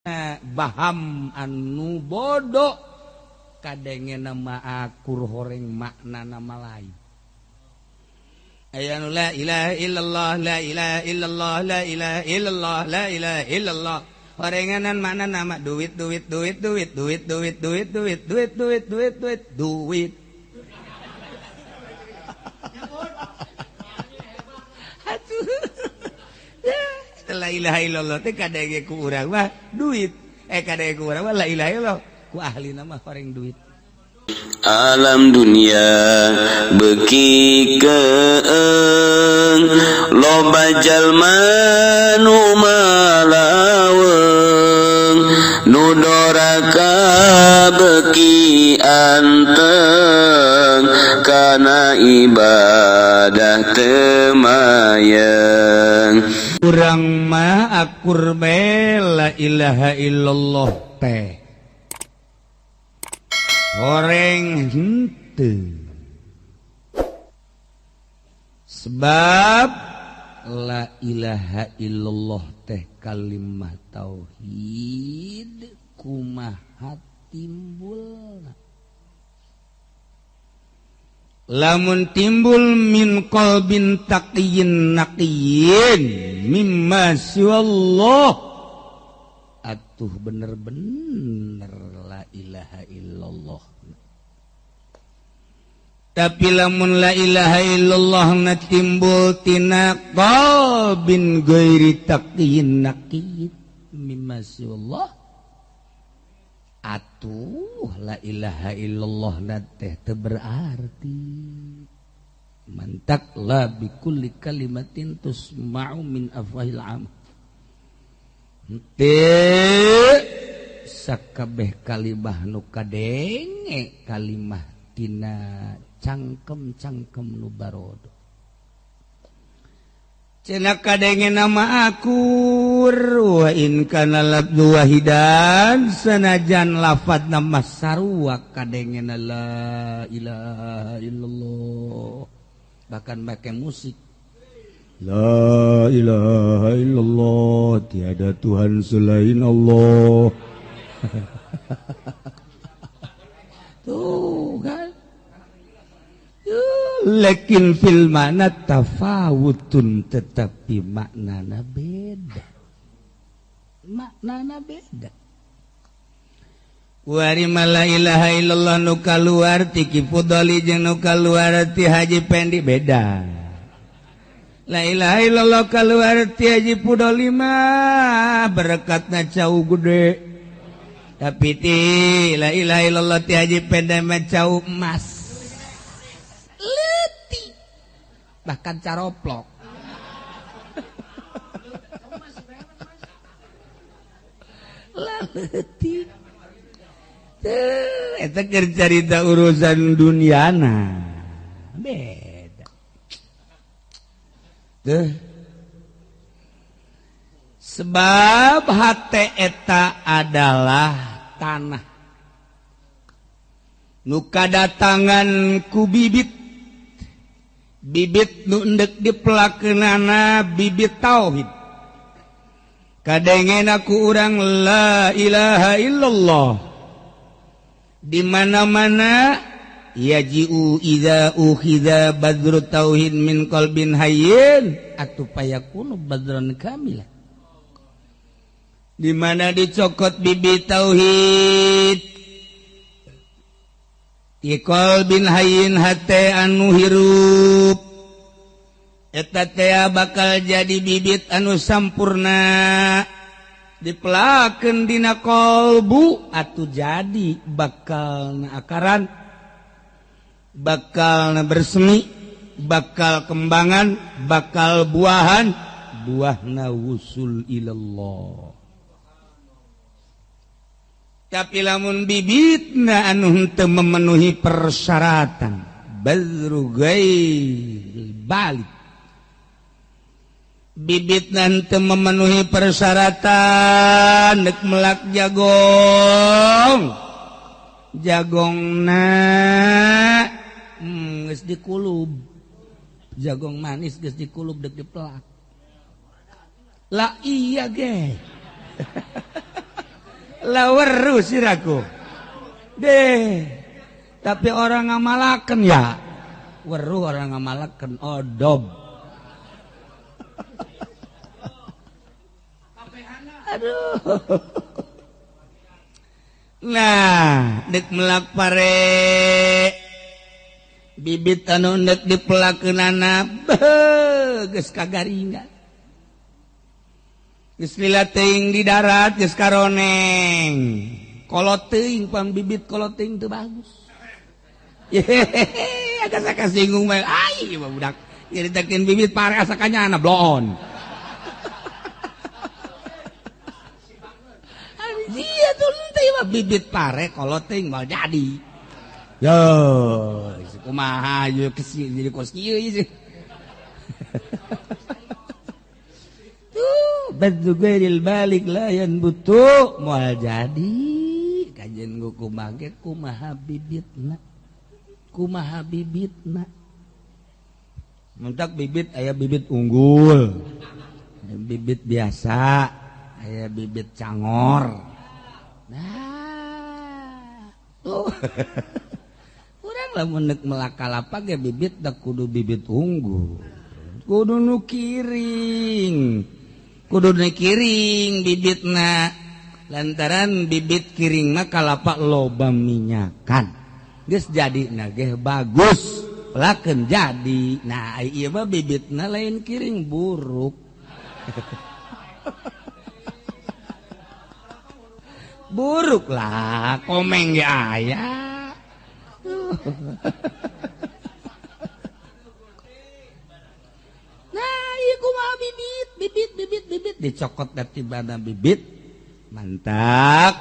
Baham anu bodoh kadenge nama akur horeng makna nama lain. Aya nu la ilaha illallah la ilaha illallah la ilaha illallah la ilaha illallah. Horenganan makna nama duit duit duit duit duit duit duit duit duit duit duit duit duit. La ilaha illallah teh kadenge ku urang mah duit. Kadenge ku urang mah la ilaha illallah ku ahli nama horeng duit. Alam dunia beki keeng loba jalma nu malaweng nu doraka beki anteng kana ibadah teu mayeng. Urang mah akur bae la ilaha illallah teh horeng henteu. Sebab la ilaha illallah teh kalimat tauhid kumaha timbulna. Lamun timbul min qalbin taqiyyin naqiyyin mimma siwallah atuh bener-bener la ilaha illallah. Tapi lamun la ilaha illallah na timbul tina qalbin ghairi taqiyyin naqiyyin mimma siwallah atuh la ilaha illallah na teh teu berarti. Mantak la bi kulli kalimatin tusma'u min afwahil am. Teu sakabeh kalimah nu kadenge kalimah tina cangkem-cangkem nu barodo. Cenah kadenge nama akur wa in kana lafzu wahidan sanajan lafad nama sarua kadenge la ilaha illallah bahkan make musik. La ilaha illallah tiada Tuhan selain Allah. Tuh kan. Lakin fil mana tafawutun tetapi maknana beda. Maknana beda. Wari la ilaha illallah nu kaluar ti Kifudoli jeung nu kaluar ti Haji Pendi beda. La ilaha illallah kaluar ti Haji Pudoli mah berkatna cau gede. Tapi ti la ilaha illallah ti Haji Pendi mah cau emas. Leutik. Bahkan caroplok. Lah leutik. Teu eta keur carita urusan duniana. Beda. Teu. Sebab hate eta adalah tanah nu kadatangan ku bibit nu endek dipelakeunana bibit tauhid. Kadengena ku urang la ilaha illallah di mana-mana yaji'u idza ukhidza badru tauhid min qalbin hayyin atu payakunu badran kamila. Di mana dicokot bibit tauhid di qalbin hayyin hate anu hirup eta teh bakal jadi bibit anu sampurna dipelakeun dina qalbu atuh jadi bakal na akaran bakal na bersemi bakal kembangan bakal buahan buahna wusul ilallah. Tapi lamun bibitna anu henteu memenuhi persyaratan badru ghairil balik bibitna henteu memenuhi persyaratan dek melak jagongna geus dikulub jagong manis geus dikulub dek dipelak lah iya ge Laweru siraku. Deh. Tapi orang ngamalaken ya. Weruh orang ngamalaken odob. Aduh. Nah, dek melak pare bibit anu dek dipelakeunana geus kagaringan. Geus lila teuing di darat geus karoneng. Kolot teuing pang bibit kolot teuing teu bagus. Agak kasinggung bae. Ai budak nyaritakeun bibit pare asa kanyana bloon. Iya tuh teh bibit pare kalau ting mal jadi. Yo, kumaha yo kesi jadi kos kieu sih. Tuh, badzugairil balik layan butuh mal jadi. Kajen gua kumage kumaha bibitna. Kumaha bibitna. Muntak bibit aya bibit unggul. Bibit biasa, aya bibit cangor. Nah, tuh, kurang lah menek melakalapak ya bibit dah kudu bibit unggul, kudu nu kiring bibitna, lantaran bibit kiring mah kalapak loba minyakan, geus jadi nageh bagus, pelakeun jadi, nah ieu mah bibitna lain kiring buruk. Buruk lah, komeng ya ayah. Nah, iya kumaha bibit dicokot dari bana bibit, mantap.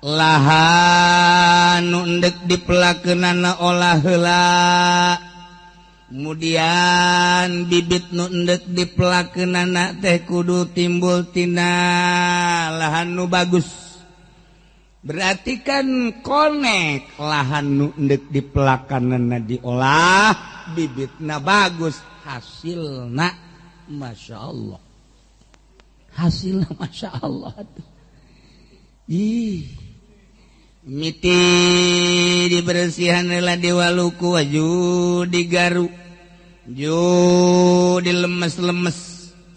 Lahan nu endek dipelakeunana olah heula. Kemudian bibit nu endek dipelakeunana teh kudu timbul tina lahan nu bagus. Berarti kan konek lahan nu endek dipelakanana diolah bibitna bagus hasilna masya Allah tuh. Ih miti dibersihan heula diwaluku aju digaru ju dilemes-lemes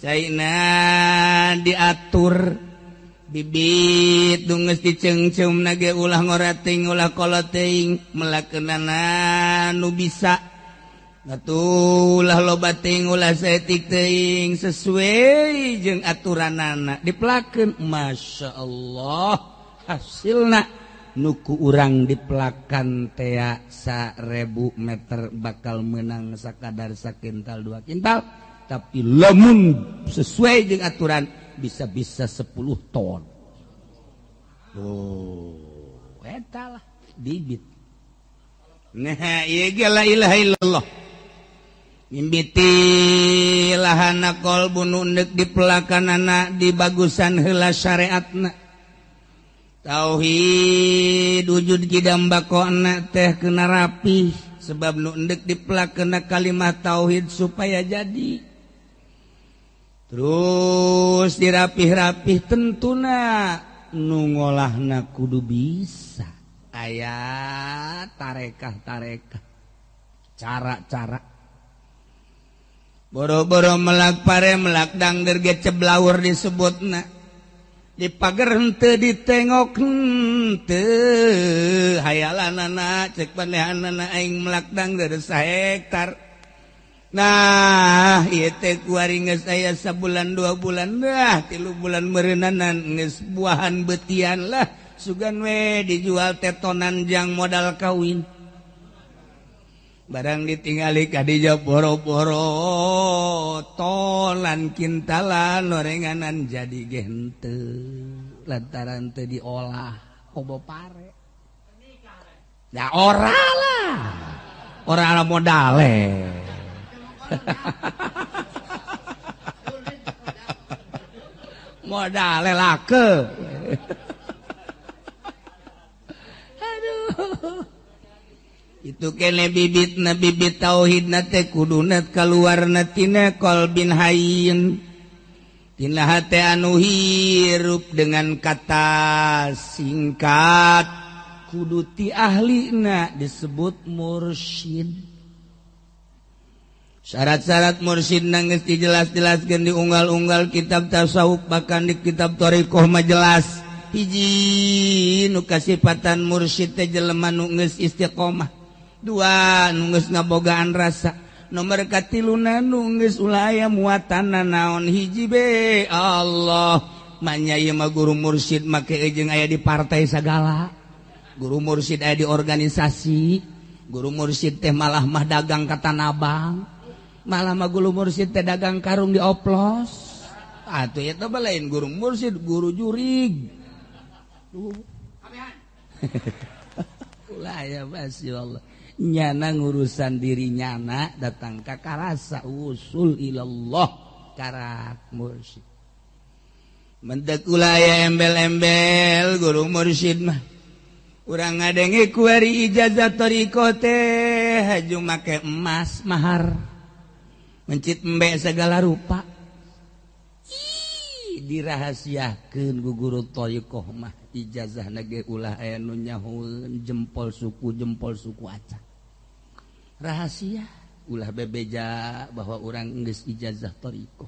caina diatur bibit dunges dicengcem nage ulah ngorating ulah koloting melakeunana nu bisa ngatulah loba teuing ulah saeutik teuing sesuai jeung aturanana dipelakeun masya Allah hasilna nuku urang dipelakan tea 1000 meter bakal menang sakadar sakintal 2 kintal tapi lamun sesuai jeung aturan bisa-bisa 10 ton. Oh, eta lah bibit. Nah, ieu ge la ilaha illallah. Mimbiti lahana kolbun undek dipelakanana di bagusan heula syariatna. Tauhid wujud kidambakona teh kena rapi sebab nu endek dipelakana kalimat tauhid supaya jadi. Terus dirapih-rapih tentuna nu ngolahna kudu bisa aya tarekah cara boro-boro melak pare melak dangder ge ceblawur disebutna di pager henteu ditengok henteu hayalanana cek panehanana aing melak dangder 1 hektar. Nah, ieu teh kuari geus aya sabulan 2 bulan dah, 3 bulan meureunanan geus buahan beutian lah, sugan we dijual tetonan jang modal kawin. Barang ditingali ka dieu boro-boro tolan kintalan orenganan jadi ge henteu lantaran teu diolah obo pare. Ya ora lah. Ora modale. Modal lake. Aduh. Itu kene bibitna bibit tauhidna teh kuduna kaluarna tina qalbin hayyin. tina hate anu hirup dengan kata singkat kudu ti ahlina disebut mursyid. Syarat-syarat mursyid geus dijelas-jelaskeun di unggal-unggal kitab tasawuf, bahkan di kitab thariqah mah jelas. Hiji nu kasifatan mursyid teh jelema nu geus istiqomah, dua nu geus ngabogaan rasa, nomor katiluna nu geus ulah aya muatanna naon hiji be Allah manya ieu mah guru mursyid make jeung aya di partai sagala, guru mursyid aya di organisasi, guru mursyid teh malah mah dagang ka Tanah Abang, malah mah guru mursyid teh dagang karung di oplos. Atuh eta mah lain guru mursyid, guru jurig. Ulah ya masyaallah. Nyana ngurusan diri nyana datang ka karasa usul ilallah karat mursyid. Mentek ulah ya embel-embel guru mursyid mah. Urang ngadenge ku ari ijazah thariqah teh haju make emas mahar. Mencit embe segala rupa. Dirahasiakeun ku guru thariqah mah ijazahna ge ulah aya nu nyahoeun jempol suku acak. Rahasia ulah bebeja bahwa urang geus ijazah thariqah.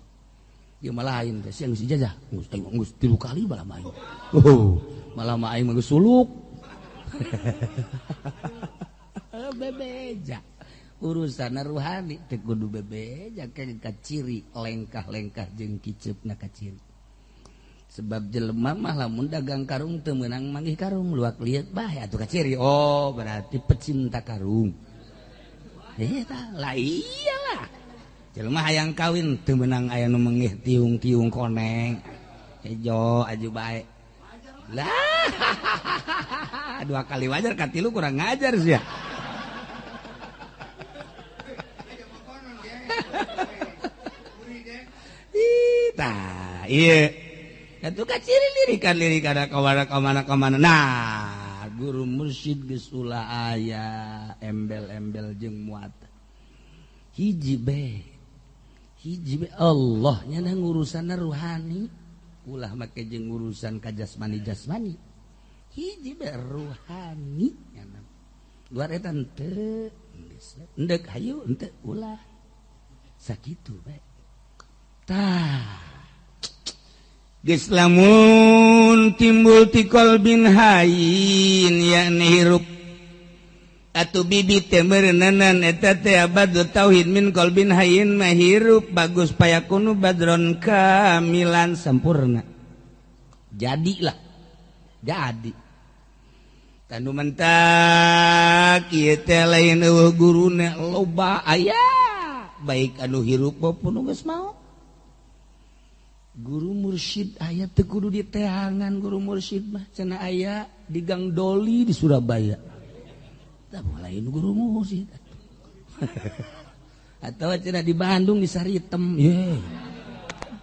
Ieu mah lain teh geus ijazah, geus 3 kali malah mah. Malah mah aing mah geus suluk. Bebeja. Urusan ruhani teh kudu bebeja ke ciri lengkah-lengkah jeung kiceupna ka ciri. Sebab jelema mah lamun dagang karung teu meunang manggih karung luak liat bae atuh ka ciri. Oh, berarti pecinta karung. Eta lah iyalah. Jelema hayang kawin teu meunang aya nu manggih tiung-tiung koneng. Hejo aju bae. Lah. 2 kali wajar katilu kurang ngajar sih ya. Tah, iya. Atuh ka ciri lirikan kamana-kamana. Nah, guru mursyid geus ulah aya embel-embel jeung muatan. Hiji be Allah nya ngurusanna ruhani, ulah make jeung urusan ka jasmani. Hiji be ruhani nya. Luar eta henteu. Endek hayu henteu ulah. Sakitu bae. Tah. Geus lamun timbul ti qalbin hayin yakni hirup atuh bibit teh meureunanan eta teh abadu tauhid min qalbin hayin mah hirup bagus payakunu badron kamilan sampurna. Jadilah. Jadi. Tanu mentak ieu teh lain eueuh guruna loba aya baik anu hirup maupun nu geus maot. Guru mursyid aya teu kudu di teangan guru mursyid mah cenah aya di Gang Doli di Surabaya. Tah lain guru mursyid. Atawa cenah di Bandung di Saritem. Ye.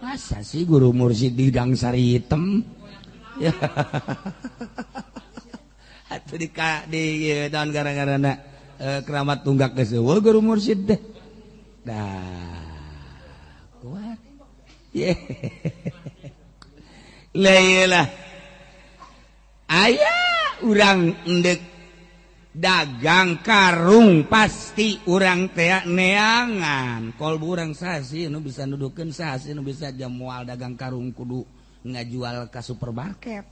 Masa sih guru mursyid di Gang Saritem? Ya. Atuh di tahun gara-garana keramat tunggak geus eueuh guru mursyid teh. Dah. Kuat. Lah aya urang endek dagang karung pasti urang teh neangan kolbu urang sasi nu bisa nudukeun sasi nu bisa jam moal dagang karung kudu ngajual ka supermarket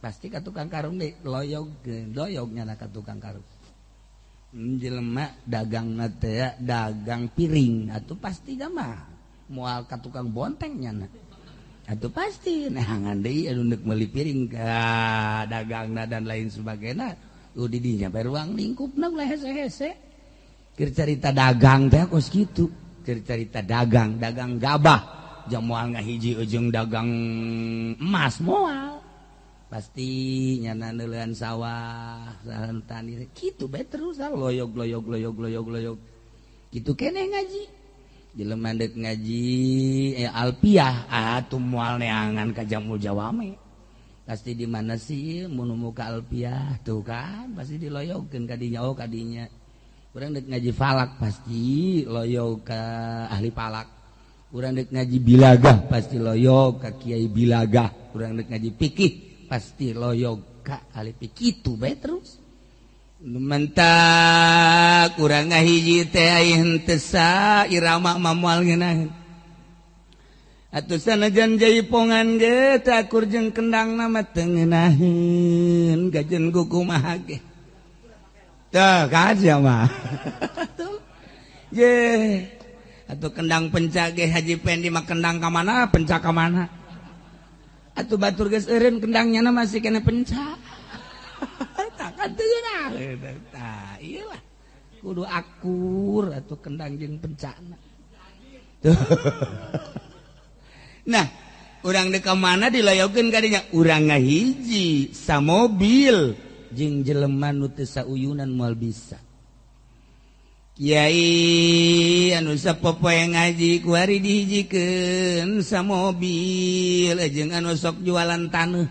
pasti ka tukang karung deui doyognya ka tukang karung. Jelema dagangna teh dagang piring atuh pasti mah moal ka tukang bontengnya na. Atuh pasti nehangan deui anu neuk meuli piring ka dagangna dan lain sebagainya. Di dinya bae ruang lingkupna ulah hese-hese. Keur carita dagang teh kos kitu. Keur carita dagang gabah. Jam moal ngahiji ujung dagang emas moal. Pasti nyana neuleun sawah, sahan tani kitu bae terus loyog. Kitu keneh ngaji. Jelema dek ngaji alpiah atuh moal neangan ka Jamul Jawame. Pasti di mana sih mun muka alpiah tuh kan pasti diloyogkeun ka dinya ka dinya. Urang dek ngaji falak pasti loyog ka ahli falak. urang dek ngaji bilagah pasti loyog ka kiai bilagah, urang dek ngaji fikih pasti loyog ka ahli fikih kitu bae terus. Mentak urang ngahiji teh aya henteu sa irama mamoal ngeunaheun. Atuh sanajan jaipongan ge teh akur jeung kendangna mah teu ngeunaheun, gajeun ku kumaha ge. Teu kaja mah. Ye. Atuh kendang penca ge Haji Pendi mah kendang ka mana, penca ka mana. Atuh batur geus eureun kendangnya masih kena penca. Takkan teu ngeunaheun. Tah ieu lah. Kudu akur atuh kendang jeung pencana. Nah, urang dek ka mana dilayokeun ka dinya? Urang ngahiji samobil jeung jelema nu teu sauyunan moal bisa. Kiai anu sapopoe ngaji kuari dihijikeun samobil jeung anu sok jualan taneuh.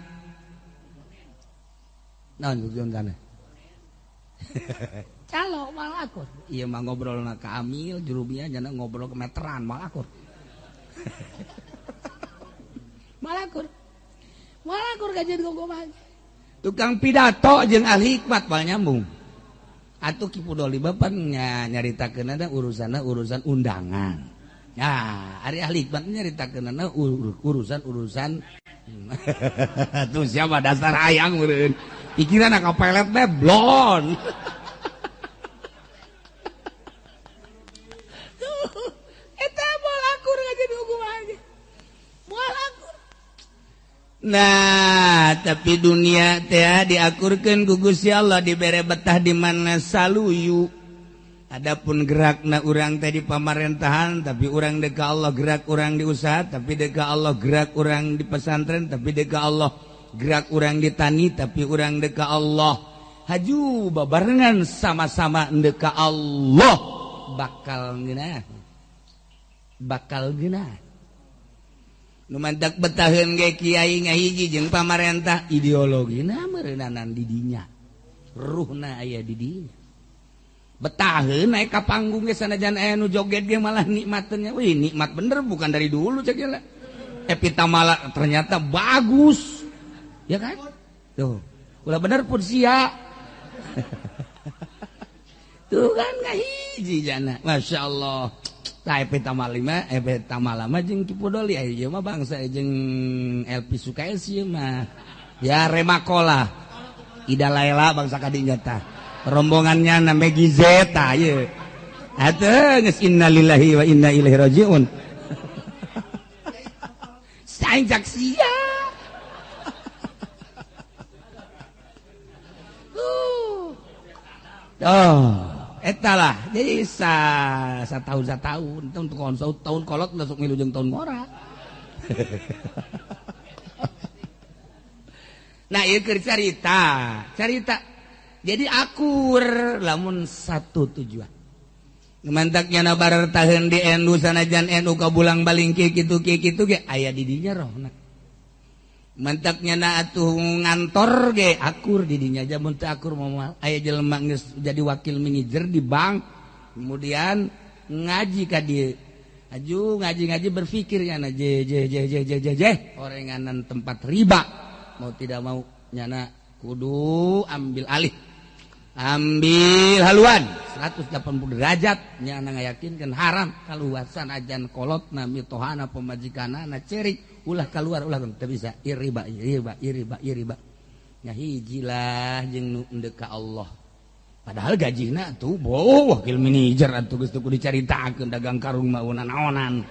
Naon jualan taneuh? Calo malah akur. Ieu mah ngobrolna ka Amil, jurumia nya ngobrol ke meteran malah akur. Malakur gajeun kumaha. Tukang pidato jeung ahli hikmat bae nyambung. Atuh Ki Pudoli bapak nyaritakeun ada urusan undangan. Nah, ari ahli hikmat nyaritakeun urusan tuh siapa dasar hayang meureun. Pikiranna kapelet teh blon. Eta malakur gajeun kumaha. Malakur. Nah, tapi dunia teh diakurkeun ku Gusti Allah dibere betah di mana saluyu. Adapun gerakna urang teh di pamerintahan, tapi urang deuk ka Allah gerak urang di usaha, tapi deuk ka Allah gerak urang di pesantren, tapi deuk ka Allah gerak urang di tani, tapi urang deuk ka Allah haju babarengan sama-sama deuk ka Allah bakal geunah. Nu mantak betaheun ge kiai ngahiji jeung pamarentah ideologina meureunanan di dinya. Ruhna aya di dinya. Betaheun naik ka panggung ge sanajan aya nu joget ge malah nikmateun nya. Wih, nikmat bener bukan dari dulu cek lah. Epita malah ternyata bagus. Ya kan? Tuh. Ulah bener pun sia. Tuh kan ngahiji jana. Masyaallah. Tah epita malama jeung Ki Pudoli ieu mah bangsa jeung Elpi Sukaesi mah. Ya Remakola. Ida Laila bangsa kadinya tah. Rombongannya na Megi Z tah ieu. Atuh geus innalillahi wa inna ilaihi rajiun. Saing cak sia. Eta lah, jadi satahun tahun kolot masuk milu jeung tahun ngora. Nah, ieu keur carita. Jadi akur lamun satu tujuan. Mantaknya na barertaheun di NU sanajan NU kabulang baling kitu ge aya di dinya rohna. Mantaknya na atuh ngantor ge akur di dinya aja mun teu akur moal aya jelema geus jadi wakil manajer di bank kemudian ngaji ka dieu aju ngaji berpikir nya je orenganan tempat riba mau tidak mau nyana kudu ambil haluan 180 derajat nyana ngayakinkeun haram kaluasan ajan kolotna mitohana pemajikanana cerik ulah keluar teu bisa iriba nya hijilah jeung nu endeu ka Allah padahal gajina tuh wakil manajer atuh geus teu dicaritakeun dagang karung mah naonan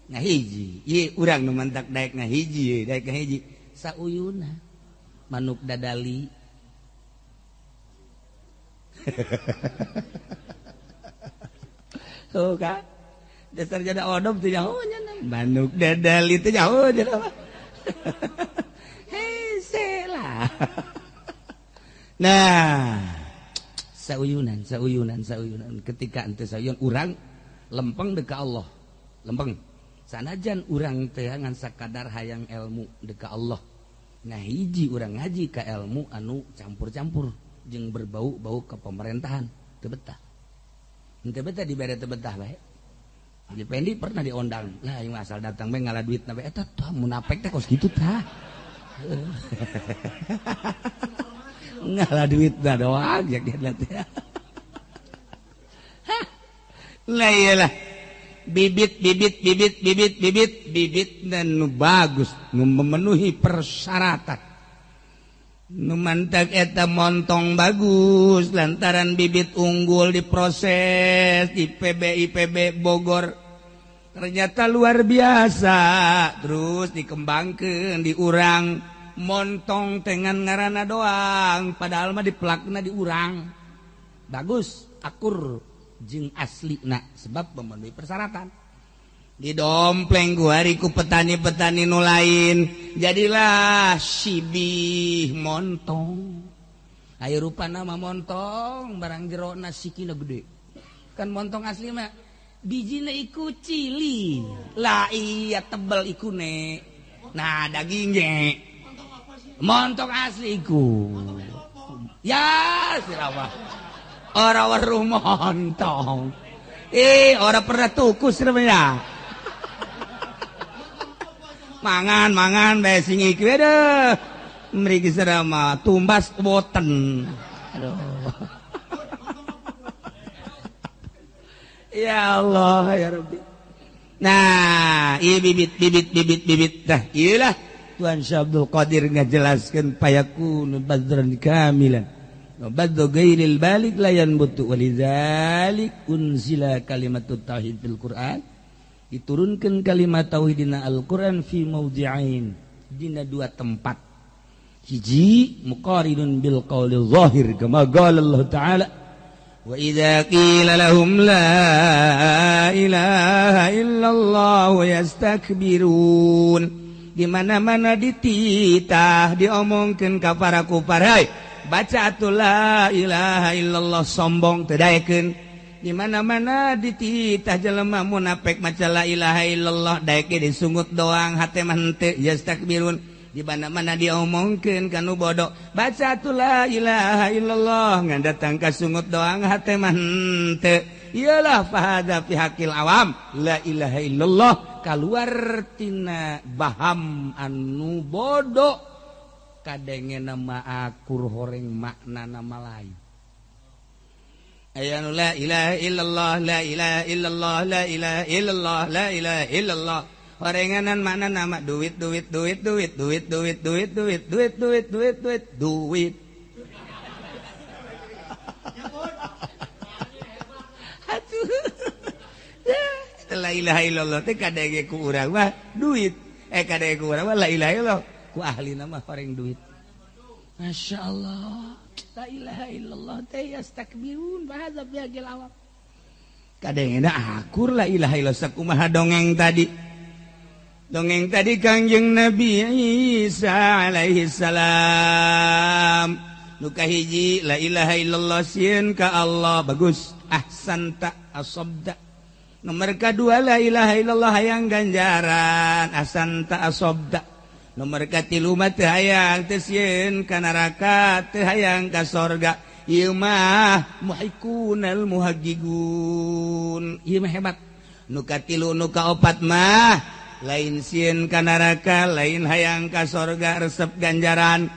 nah hiji ieu urang nu mantak daek ngahiji sauyuna manuk dadali tuh kan dasar jada odom teu nyaho nya manuk dadali teu nyaho nya hese lah. Nah sauyunan ketika ente sauyun urang lempeng deuk ka Allah lempeng sanajan urang teh ngan sakadar hayang ilmu deuk ka Allah nah hiji urang ngaji ka ilmu anu campur-campur jeung berbau-bau ke pemerintahan teu betah Henteu betah dibere teu betah bae. Haji Pendi pernah diondang. Lah yang asal datang bae ngalah duitna bae eta tah munafik teh kos kitu tah. Ngalah duitna doang jak dia teh. Lah iyalah. Bibit dan nu bagus, nu memenuhi persyaratan. Nu mantap eta montong bagus lantaran bibit unggul diproses di IPB Bogor. Ternyata luar biasa. Terus dikembangkeun, diurang, montong dengan ngaranna doang, padahal mah dipelakna diurang. Bagus, akur jeung aslina sebab memenuhi persyaratan. Didompleng guari ku petani-petani nu lain, jadilah sibih montong. Aya rupana mah montong, barang jerona sikina gede. Kan montong asli mah bijina iku cili. Lah iya tebel ikune. Nah dagingnya montong asli iku. Ya sirawa. Ora weruh montong. Ora pernah tuku sirnya. Mangan bae sing iki deh. Mriki serama tumbas boten. Aduh. Ya Allah ya Rabbi. Nah, ieu bibit. Tah, ieulah Tuan Syekh Abdul Qadir ngajelaskeun payakun badran kamilan. Baddu ghairil balik la yanbutu walidzalik unzila kalimatut tauhid fil Qur'an. Diturunkan kalimat tauhid dina Al-Quran fi mawdi'ain, dina dua tempat. Hiji muqarinun bil qawli zahir kama qala Allah Ta'ala wa idza qila lahum la ilaha illallah yastakbirun. Di mana-mana dititah diomongkeun ka para kufar, hai baca atuh la ilaha illallah, sombong teu daekeun. Di mana-mana dititah jelema munafik maca la ilaha illallah daek disungut doang hate mah henteu yastakbirun. Di mana-mana diomongkeun kanu bodoh baca atuh la ilaha illallah ngadatang ka sungut doang hate mah henteu. Iyalah fahadza fi hakil awam la ilaha illallah kaluar tina baham anu bodoh kadenge nama akur horeng makna nama lain. Ayanu la ilaha illallah la ilaha illallah la ilaha illallah la ilaha illallah. Horenganan makna nama duit. La ilaha illallah teh kadenge ku urang mah duit. Kadenge ku urang mah la ilaha illallah ku ahli nama horeng duit. Masya Allah. La ilaha illallah teh yastakbirun bahasa biagil awam. Kadengena akur la ilaha illallah sakumaha dongeng tadi. Dongeng tadi Kangjeng Nabi Isa alaihi salam. Nu kahiji la ilaha illallah sieun ka Allah bagus ahsanta asobda. Nomor kedua la ilaha illallah hayang ganjaran ahsanta asobda. Nomor katilu mah teu hayang teu sieun ka neraka teu hayang ka sorga. Ieu mah muhikunal muhaggigun. Ieu mah hebat. Nu katilu nu kaopat mah lain sieun ka neraka, lain hayang ka sorga resep ganjaran,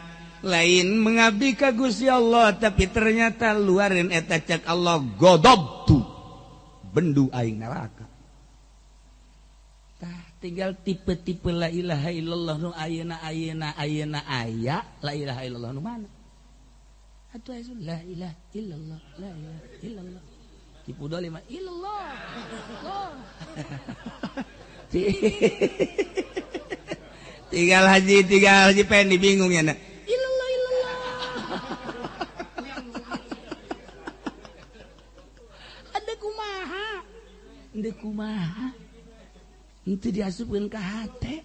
lain mengabdi ka Gusti Allah tapi ternyata luarin eta cek Allah godobtu bendu aing neraka. Tinggal tipe-tipe la ilaha illallah nu ayeuna aya la ilaha illallah nu mana? Atuh aya la ilaha illallah la ilaha illallah. Tipu doli mah illallah. Tinggal haji Pendi bingung ya. Illallah. Ada kumaha? Itu diasupkeun ka hate.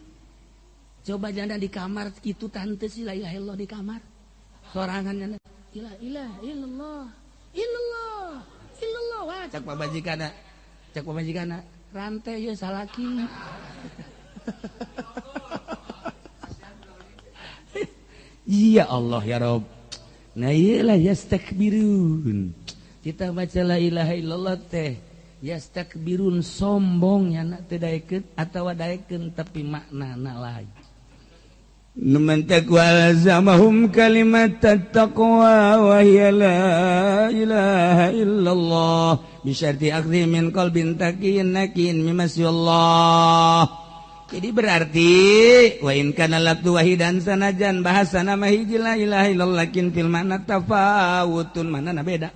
Coba janda di kamar kitu tante si la ilaha illallah di kamar. Sorangan janda la ilaha illallah. Wah, cak pabajikana rantai ye salaki. Ya Allah ya Rabb. Nah iyalah yastakbirun. kita baca la ilaha illallah teh yastakbirun sombongnya nak teu daekeun atawa daekeun tapi maknana lain. Man taqwa zamahum kalimat taqwa wa hiya la ilaha illallah bi syarti akhdhi min qalbin taqin nakin mimasyallah. Jadi berarti wa in kana lafdu wahidan sanajan bahasana mah hiji la ilaha illallah lakin fil makna tafawutun maknana beda.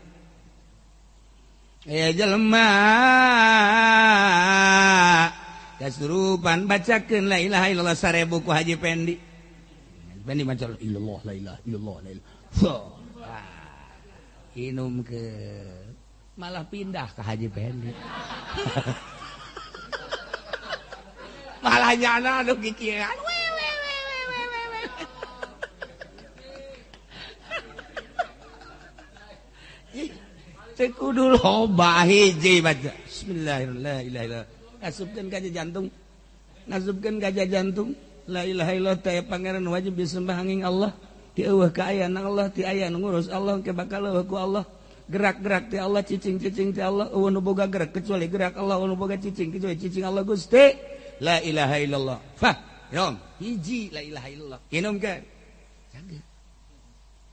Ya jelema kasurupan bacakeun la ilaha illallah 1000 ku Haji Pendi. Pendi maca illallah la ilaha illallah la ilaha. Inum ke malah pindah ke Haji Pendi. Malah nyana anu kikieuan. Kudu loba hiji baca bismillahirrahmanirrahim ngasupkeun ka jantung ngasupkeun ka jantung la ilaha illallah teh pangeran wajib disembah angin Allah ti eueuh ka aya nang Allah ti aya ngurus Allah ke bakal eueuh ku Allah gerak-gerak ti Allah cicing-cicing ti Allah eueuh nu boga gerak kecuali gerak Allah eueuh nu boga cicing kecuali cicing Allah Gusti la ilaha illallah fah yom hiji la ilaha illallah inum ke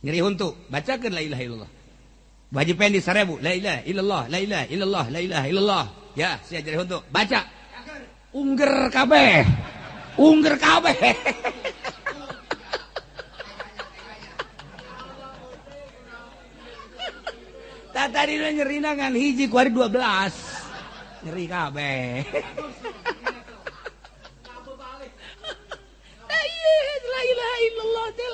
nyeri huntu bacakeun la ilaha illallah Haji Pendi 1000 la ilaha illallah la ilaha illallah la ilaha illallah ya sia jadi untuk baca ungger kabeh tadi nyeri nangan hiji kuari 12 nyeri kabeh la ilaha illallah teh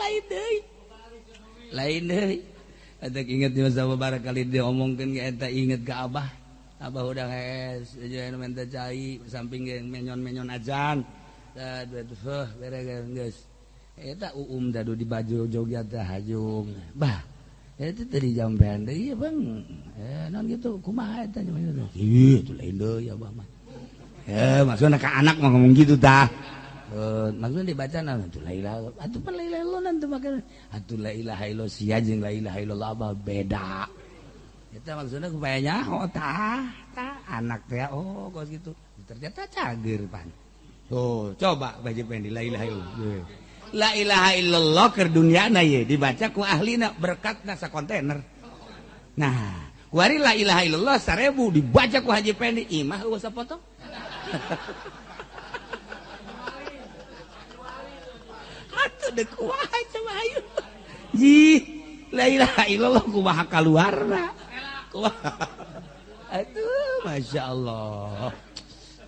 lain deui ada inget di masa barakali dia omongkeun ge eta inget ka Abah udah geus aja minta cai samping ge menyon-menyon ajan da bere geus eta dadu di baju joget teh hajung bah eta tadi jampean deui ieu Bang naon kitu kumaha eta nya kitu lain deui Abah mah maksudna ka anak mah ngomong gitu tah maksudnya dibaca atuh la ilaha atuh pan la ilaha illallah nanti makan atuh la ilaha illallah sia jeung la ilaha illallah apa beda eta maksudna supaya nyaho tah anak teh kos gitu ternyata cager pan tuh coba baca Pendi la ilaha illallah la ilaha illallah keur dunyana ye dibaca ku ahlina berkatna sakontainer nah kuari la ilaha illallah 1000 dibaca ku Haji Pendi imah eueuh sapotong atuh deuk kumaha coba ayo ji la ilaha illallah kumaha kaluarna kumaha atuh masyaallah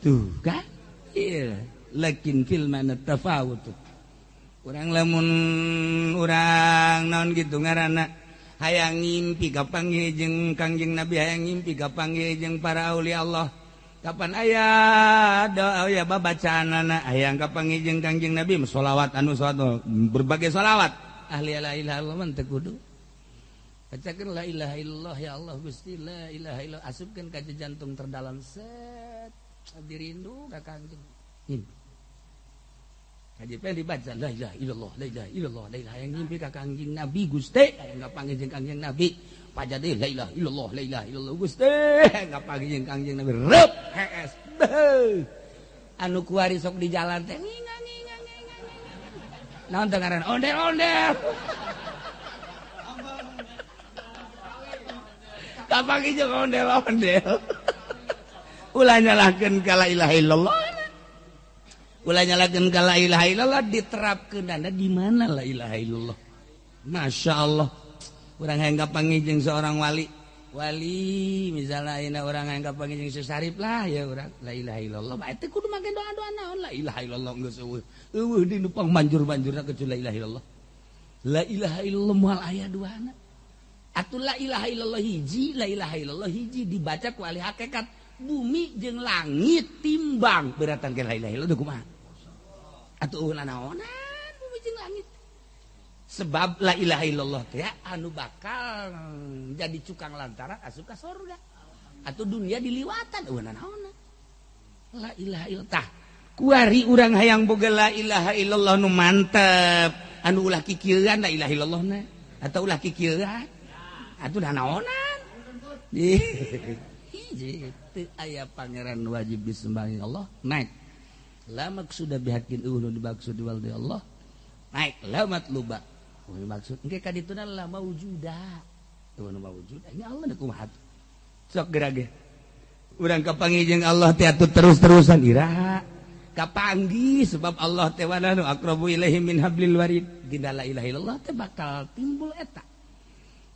tuh kan iya lakin fil mana tafawut urang lamun urang naon gitu ngaranna hayang ngimpi kapanggih jeung Kangjeng Nabi hayang ngimpi kapanggih jeung para aulia Allah kapan aya doa ya bacaanana hayang kapanggih jeung Kangjeng Nabi sholawat anu sholawat berbagai sholawat ahli la ilaha illallah man teu kudu bacakeun la ilaha illallah ya Allah Gusti la ilaha illallah asupkeun ka jantung terdalam set dirindu ka Kangjeng Haji Pendi dibaca la ilaha illallah la ilaha illallah la ilaha yang ngimpi ka Kangjeng Nabi Gusti hayang kapanggih jeung Kangjeng Nabi pajade la ilaha illallah la ilaha illallah Gusti ngapanggih jeung Kangjeng Nabi reup hees anu kuari sok di jalan teh ngingang naon teh ngaran ondel-ondel kapanggih jeung ondel-ondel ulah nyalahkeun ka la ilaha illallah ulah nyalahkeun ka la ilaha illallah diterapkeunana di mana la ilaha illallah masyaallah urang hayang kapanggih jeung seorang wali misalnya ayeuna urang hayang kapanggih jeung Sarip lah ya urang la ilaha illallah bae teh kudu make doa-doa naon la ilaha illallah geus eueuh di nu pangmanjur-manjurna kecuali la ilaha illallah la ilaha illallah moal aya duana atuh la ilaha illallah hiji la ilaha illallah hiji dibaca ku ahli hakikat bumi jeung langit timbang beratan ke la ilaha illallah kumaha atuh eueuh naonan bumi jeung langit sebab la ilaha illallah teh anu bakal jadi cukang lantaran asup ka surga atuh dunia diliwatan eueuh naonna la ilaha illallah kuari urang hayang boga la ilaha illallah nu mantep anu ulah kikieuan la ilaha illallah na atawa ulah kikieuan atuh naonan Itu aya pangeran wajib disembahi Allah naik lamak sudah bihakin ulun dimaksud waldi Allah naik lamat luba maksud engke ka dituna lama wujuda tuh nu wujuda ini Allah da kumaha sok gerage urang kapanggih jeung Allah teh atuh terus-terusan iraha kapanggih sebab Allah teh wana nu aqrabu ilaihi min hablil warid dina la ilaha illallah teh bakal timbul eta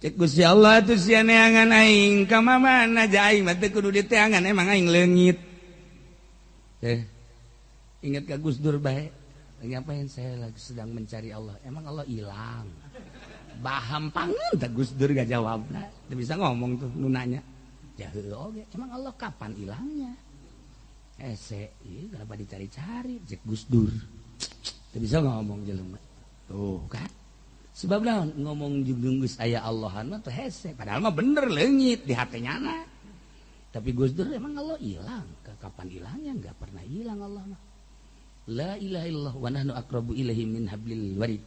cek Gusti Allah atuh sia neangan aing ka mamana ja aing mah teu kudu diteangan emang aing leungit. Ingat ka Gus Dur bae. Ngapain saya lagi sedang mencari Allah. Emang Allah hilang. Baham pangan tak Gus Dur gak jawabna. Teu bisa ngomong tuh nu nanya. Ya heuh oge. Emang Allah kapan hilangnya? Ese, kenapa dicari-cari cek Gus Dur. Teu bisa ngomong jelema. Tuh kan. Sebab naon ngomong jeung geus aya Allahan mah teh hese padahal mah bener leungit di hatenya na. Tapi Gus Dur emang Allah hilang. Kapan hilangnya? Enggak pernah hilang Allah mah. La ilaha illallah wa nahnu aqrabu ilaihi min hablil warid.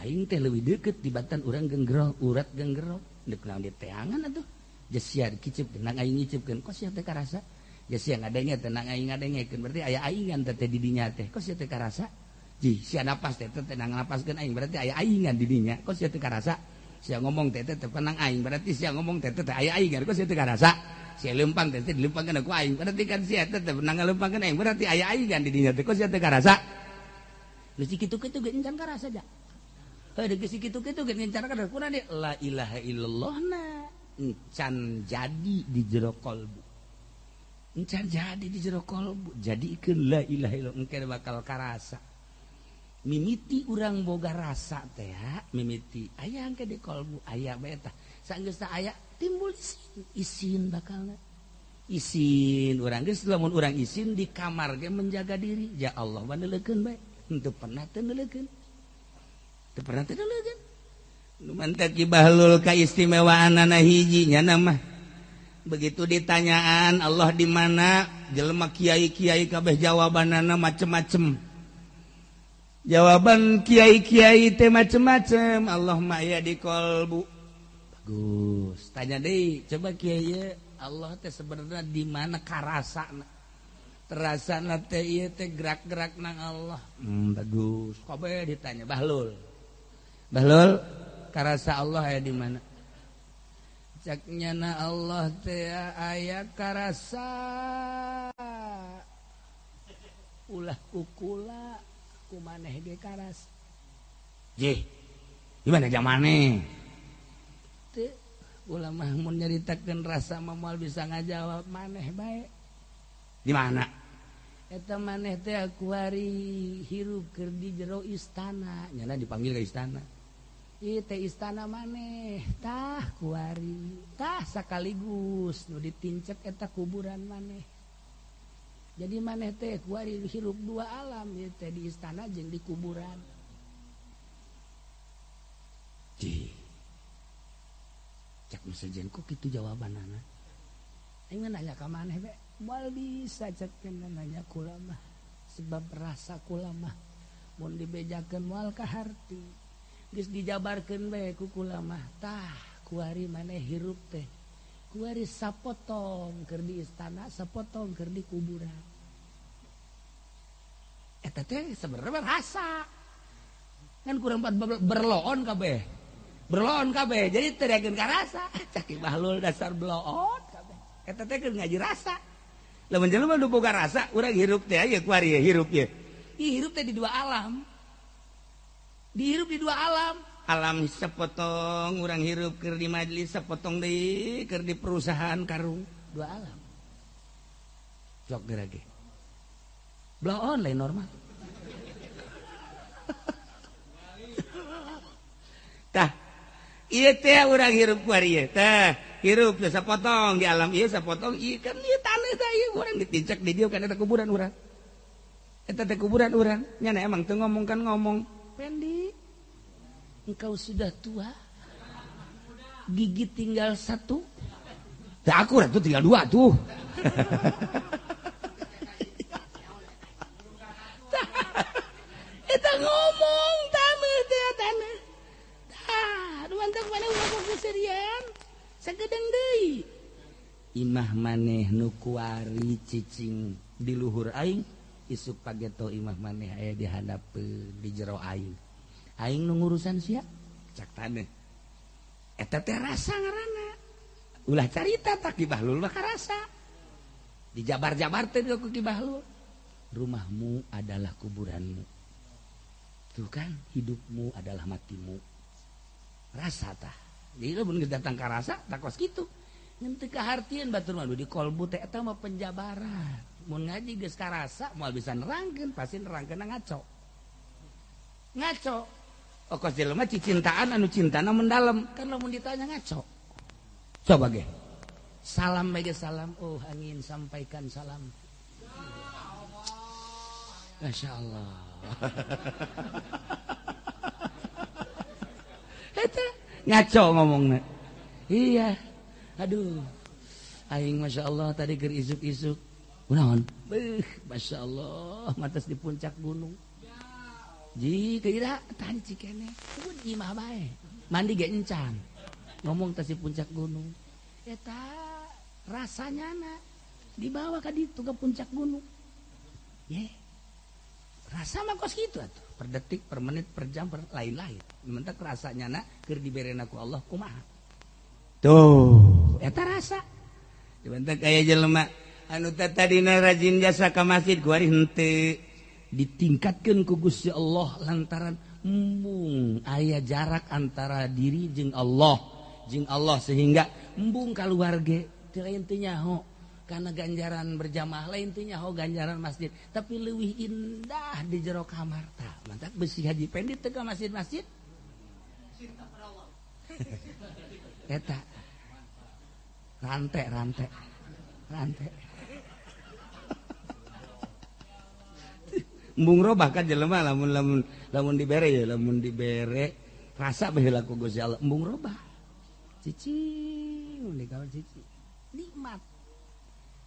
Aing teh leuwih deukeut tibatan urang genggero, urat genggero. Deuk naon di teangan atuh. Jasiar kicep nang aing ngicipkeun kos sia teh karasa. Jasiar ngadenge teh nang aing ngadengekeun berarti aya aingan teh di dinya teh. Kos sia teh karasa. Ji, sia napas teh tenang napaskeun aing berarti aya aingan di dinya. Kos sia teu karasa. Sia ngomong teh penang aing berarti sia ngomong teh aya aingan. Kos sia teu karasa. Sia leumpang teh dileumpangkeun ku aing berarti kan sia teh penang ngaleumpangkeun aing berarti aya aingan di dinya teh. Kos sia teu karasa. Lu kitu-kitu ge encan karasa ja. Heuh geus kitu-kitu ge encan karasa. Kunaon deui la ilaha illallah na encan jadi di jero kalbu. Encan jadi di jero kalbu. Jadikeun la ilaha illallah engke bakal karasa. Mimiti urang boga rasa teh mimiti aya angke di kalbu aya bae tah saenggeus aya timbul isin bakalna isin urang geus lamun urang isin di kamar ge menjaga diri ya Allah waneulekeun bae henteu pernah teu neuleukeun nu mantep ki bahlul kaistimewaanana hiji nya mah begitu ditanyaan Allah di mana jelema kiai-kiai kabeh jawabanana macem-macem. Jawaban kiai-kiai teh macem-macem. Allah mah aya di kalbu. Bagus. Tanya deui, coba kiai Allah teh sebenarnya di mana karasana? Terasana teh ieu teh gerak-gerak nang Allah. Bagus. Kabeh ditanya Bahlul. Bahlul, karasa Allah aya di mana? Cak nyana Allah teh aya karasa ulah kukula maneh ge karas. Jih. Gimana jamane? Teu ulah mah mun nyaritakeun rasa mah moal bisa ngajawab maneh bae. Di mana? Eta maneh teh aku hari hirup keur di jero istana. Nyana dipanggil ka istana. Ieu teh istana maneh. Tah kuari. Tah sakaligus nu ditincek eta kuburan maneh. Jadi maneh teh kuari hirup dua alam ieu teh di istana jeung di kuburan. Ji. Cak mesejen kok kitu jawabanana. Aing nanya ka maneh be, moal bisa cek nanya kula mah. Sebab rasa kula mah mun dibejakeun moal ka harti. Geus dijabarkeun bae ku kula mah. Tah kuari maneh hirup teh. Kuari sapotong keur di istana, sapotong keur di kuburan. Eta teh sebenarnya rasa. Kan kurang berloon kabeh. Berloon kabeh. Jadi teu daekeun ka rasa. Cak Bahlul dasar beloon kabeh. Eta teh keur ngaji rasa. Lamun jelema nu boga rasa, urang hirup teh aya kuari hirup ye. Ih hirup teh di dua alam. Dihirup di dua alam. Alam sepotong urang hirup keur di majelis sepotong deui keur di perusahaan karung dua alam. Sok gerage. Blow on lain normal. Tah, ieu teh urang hirup kuari ieu. Tah, hirup teh sapotong di alam ieu sapotong ieu kan ieu taneuh teh ieu urang ditincak di dieu kan eta kuburan urang. Eta teh kuburan urang. Nya emang teu ngomongkan ngomong. Pendi, engkau sudah tua, gigi tinggal satu. Nah, aku tuh tinggal dua tuh. Kita ngomong tanah. Tah, mantap mana ngomong keserian. sagedeng deui imah maneh nu kuari cicing di luhur aing isuk pageto imah maneh aya di hadapeun di jero aing nu ngurusan sia cak taneh eta teh rasa ngaranna ulah carita tak Ki Bahlul mah karasa dijabar-jabar teh ku Ki Bahlul rumahmu adalah kuburanmu tuh kan hidupmu adalah matimu rasa tah jadi lamun datang ka rasa tak kos kitu ngan teu kahartieun batur mah di kolbu teh eta mah penjabaran mun ngaji geus karasa moal bisa nerangkeun pasti nerangkeunna ngaco kos jelema cicintaan anu cintana mendalam kan lamun ditanya ngaco coba ge salam bagi salam oh angin sampaikan salam Masya Allah eta ngaco ngomongna iya aduh aing Masya Allah tadi keur isuk-isuk kunaon Masya Allah matas di puncak gunung jika ira tadi cikene kudu imah bae mandi ge encan ngomong teh si puncak gunung eta rasanya na dibawa ka ditu ke puncak gunung ye rasa mah kos kitu atuh per detik per menit per jam per lain-lain mentek rasanya na keur dibereuna ku Allah kumaha tuh eta rasa dibentek aya jelema anu tadina rajin jasa ka masjid kuari henteu ditingkatkeun ku Gusti Allah lantaran embung aya jarak antara diri jeung Allah sehingga embung kaluarga teu lain teu nyaho kana ganjaran berjamaah lain teu nyaho ganjaran masjid tapi leuwih indah di jero kamar tah mantap besi haji pendit teu ka masjid-masjid eta rantai embung robah kan jelema lamun dibere ya lamun dibere rasa baheula ku Gusti Allah embung robah cicing di kawan cicing nikmat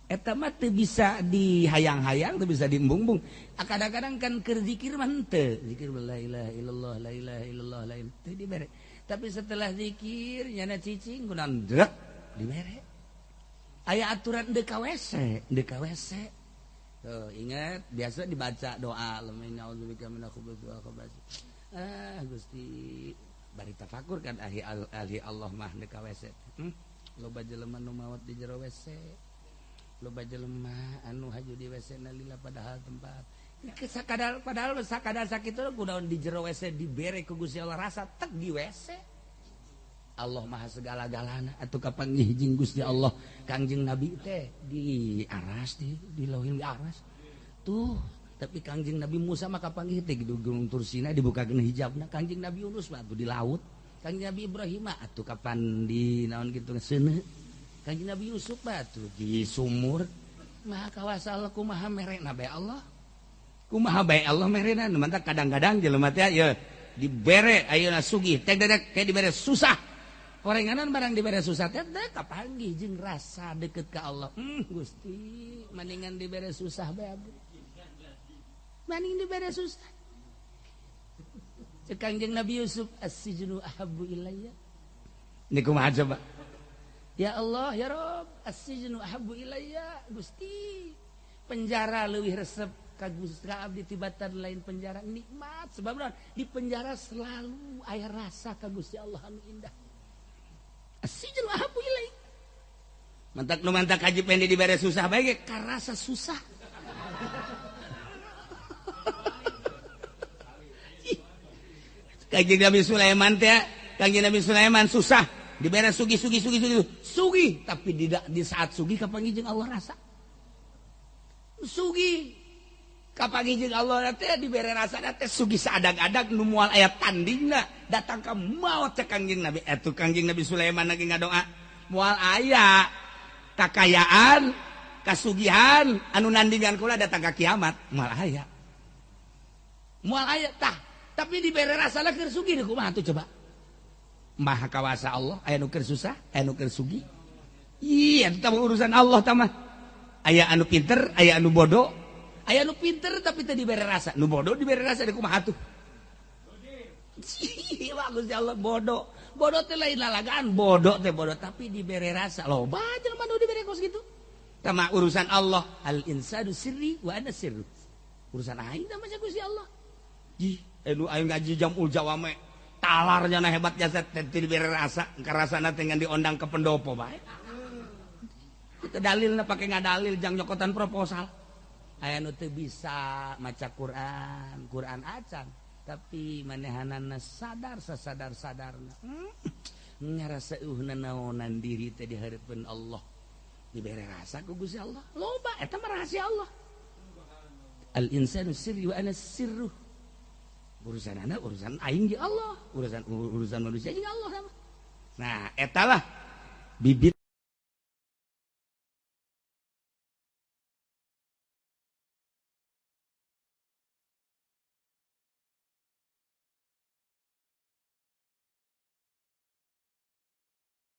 eta mah teu bisa dihayang-hayang teu bisa diembung-embung kadang-kadang kan keur zikir mah henteu zikir la ilaha illallah la ilaha illallah la teu dibere tapi setelah zikir nyana cicing kunaon drek dibere aya aturan deuk ka WC tuh, ingat biasa dibaca doa lamuna'udzubika minal khubuthi wal khaba'ith. Gusti bari tafakur kan ahli Allah mah deuk ka WC. Loba jelema nu maot di jero WC. Loba jelema anu haju di WC na lila padahal tempat. Padahal sakadar sakitu kunaon di jero WC dibere ku Gusti Allah rasa tek di WC. Allah maha segala-galana atuh kapanggih jeung Gusti Allah Kangjeng Nabi teh di aras di lauhil aras tuh tapi Kangjeng Nabi Musa mah kapanggih teh di Gunung Tursina dibukakeun hijabna Kangjeng Nabi Yunus mah atuh di laut Kangjeng Nabi Ibrahim mah atuh kapan di naon kitu seuneu Kangjeng Nabi Yusuf mah atuh di sumur maha kawasa Allah kumaha merena bae Allah merena nu mantap kadang-kadang jelema teh ya dibere ayeuna sugih teh dedek kayak dibere susah Orenganan barang dibere susah teh kapanggih jeung rasa deket ka Allah. Gusti, mendingan dibere susah bae abdi. Mending dibere susah. Cek Kangjeng Nabi Yusuf as-sijnu ahabbu ilayya. Niku mah coba. Ya Allah, ya Rabb, as-sijnu ahabbu ilayya. Gusti, penjara leuwih resep ka Gusti abdi tibatan lain penjara nikmat sebab di penjara selalu aya rasa ka Gusti Allah anu indah. Asijun ahabu ilai. Mantak haji pendek dibere susah baik karasa susah. Kanjeng Nabi Sulaiman teh, Kanjeng Nabi Sulaiman susah dibere sugi tapi di saat sugi kapanggih jeung Allah rasa. Sugi kapanggih jeung Allah teh dibere rasa teh sugi saadag-adag nu moal aya tandingna datang ka maot cek Kangjeng Nabi atuh Kangjeng Nabi Sulaiman lagi ngadoa moal aya kakayaan kasugihan anu nandingan kula datang ka kiamat moal aya tah tapi dibere rasana keur sugih kumaha tuh coba maha kawasa Allah aya nu keur susah aya nu keur sugih iya eta urusan Allah tah mah aya anu pinter aya anu bodoh aya nu pinter tapi teu dibere rasa nu bodoh dibere rasa kumaha tuh Gusti Allah bodoh bodoh teh lain lalagaan bodoh tapi dibere rasa loba jelema nu dibere kos gitu sama urusan Allah al insanu sirri wa ana sirru urusan aing teh mah Gusti Allah ji nu aing ngaji jamul jawame talarnya na hebat jasa teh dibere rasa karasana teh ngan diondang ke pendopo bae itu dalilna pake ngadalil jang nyokotan proposal aya nu teu bisa maca Quran acan tapi manehanana sadar sasadar-sadarna ngarasa naonan diri teh di hareupeun Allah dibere rasa ku Gusti Allah loba eta mah rahasia Allah al insanu sirri wa ana sirru urusanana urusan aing jeung Allah urusan manusia jeung Allah sama nah eta lah bibit